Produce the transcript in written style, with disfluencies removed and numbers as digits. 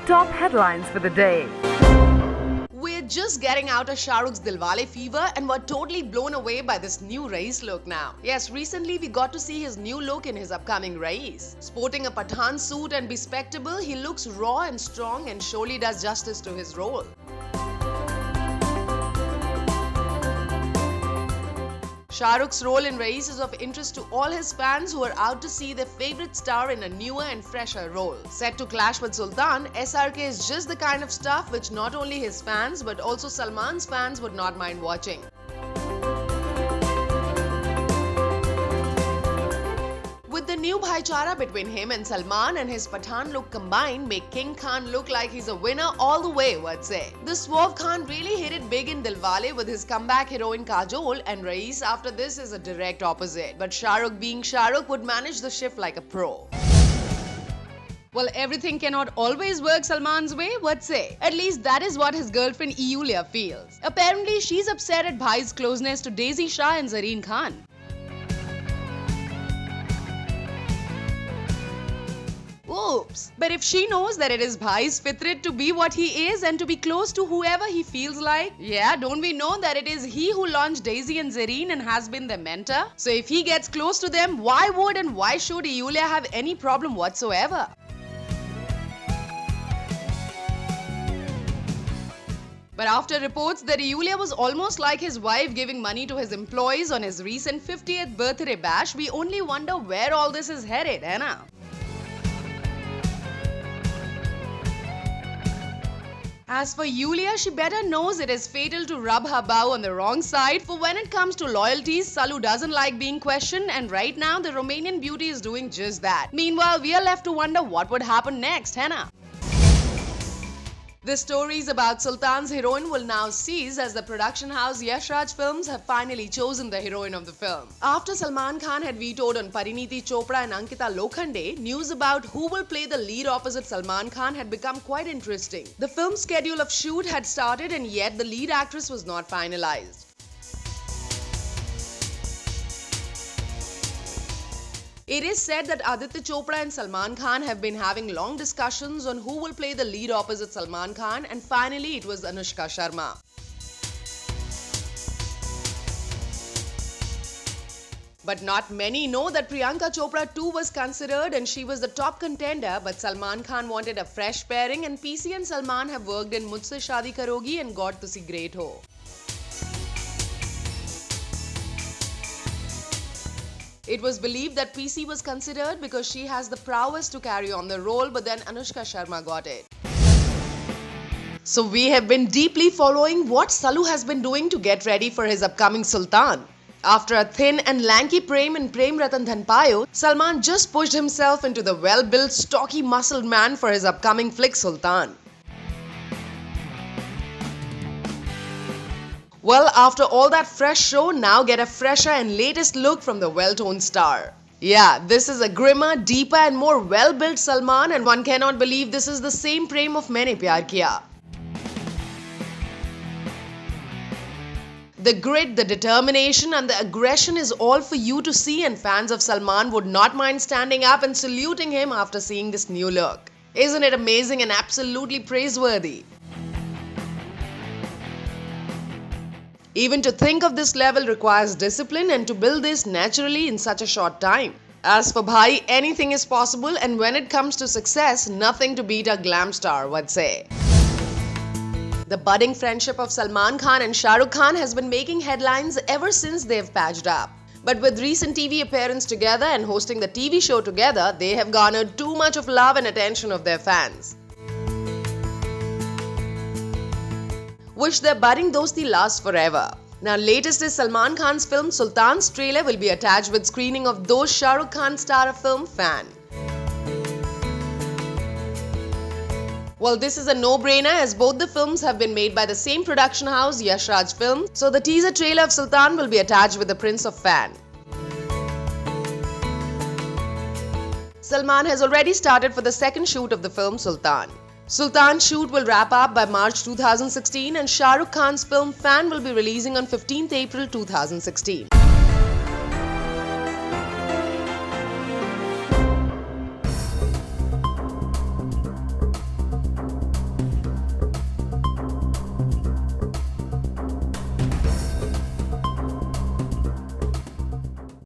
top headlines for the day. We're just getting out of Shah Rukh's Dilwale fever and were totally blown away by this new Raees look now. Yes, recently we got to see his new look in his upcoming Raees. Sporting a Pathaan suit and bespectable, he looks raw and strong and surely does justice to his role. Shah Rukh's role in Raees is of interest to all his fans who are out to see their favorite star in a newer and fresher role. Set to clash with Sultan, SRK is just the kind of stuff which not only his fans but also Salman's fans would not mind watching. With the new bhaichara between him and Salman and his Pathaan look combined make King Khan look like he's a winner all the way, I'd say. The Suave Khan really hit it big in Dilwale with his comeback heroine Kajol, and Raees after this is a direct opposite. But Shah Rukh being Shah Rukh would manage the shift like a pro. Well, everything cannot always work Salman's way, I'd say. At least that is what his girlfriend Yulia feels. Apparently, she's upset at Bhai's closeness to Daisy Shah and Zareen Khan. Oops. But if she knows that it is Bhai's fitrat to be what he is and to be close to whoever he feels like, yeah, don't we know that it is he who launched Daisy and Zareen and has been their mentor? So if he gets close to them, why would and why should Yulia have any problem whatsoever? But after reports that Yulia was almost like his wife giving money to his employees on his recent 50th birthday bash, we only wonder where all this is headed, hai na? As for Yulia, she better knows it is fatal to rub her bow on the wrong side, for when it comes to loyalties, Salu doesn't like being questioned, and right now the Romanian beauty is doing just that. Meanwhile, we are left to wonder what would happen next, hai na? The stories about Sultan's heroine will now cease as the production house Yash Raj Films have finally chosen the heroine of the film. After Salman Khan had vetoed on Parineeti Chopra and Ankita Lokhande, news about who will play the lead opposite Salman Khan had become quite interesting. The film's schedule of shoot had started and yet the lead actress was not finalized. It is said that Aditya Chopra and Salman Khan have been having long discussions on who will play the lead opposite Salman Khan, and finally it was Anushka Sharma. But not many know that Priyanka Chopra too was considered and she was the top contender, but Salman Khan wanted a fresh pairing and PC and Salman have worked in Mujhse Shaadi Karogi and got to see Great Ho. It was believed that PC was considered because she has the prowess to carry on the role, but then Anushka Sharma got it. So we have been deeply following what Salu has been doing to get ready for his upcoming Sultan. After a thin and lanky Prem in Prem Ratan Dhan Payo, Salman just pushed himself into the well-built, stocky, muscled man for his upcoming flick Sultan. Well, after all that fresh show, now get a fresher and latest look from the well-toned star. Yeah, this is a grimmer, deeper and more well-built Salman, and one cannot believe this is the same Prem of Maine Pyar Kiya. The grit, the determination and the aggression is all for you to see, and fans of Salman would not mind standing up and saluting him after seeing this new look. Isn't it amazing and absolutely praiseworthy? Even to think of this level requires discipline and to build this naturally in such a short time. As for Bhai, anything is possible, and when it comes to success, nothing to beat a glam star, I'd say. The budding friendship of Salman Khan and Shah Rukh Khan has been making headlines ever since they've patched up. But with recent TV appearance together and hosting the TV show together, they have garnered too much of love and attention of their fans. Wish their budding dosti lasts forever. Now, latest is Salman Khan's film Sultan's trailer will be attached with screening of those Shah Rukh Khan star of film Fan. Well, this is a no-brainer as both the films have been made by the same production house Yash Raj Films, so the teaser trailer of Sultan will be attached with the Prince of Fan. Salman has already started for the second shoot of the film Sultan. Sultan's shoot will wrap up by March 2016 and Shah Rukh Khan's film Fan will be releasing on 15th April 2016.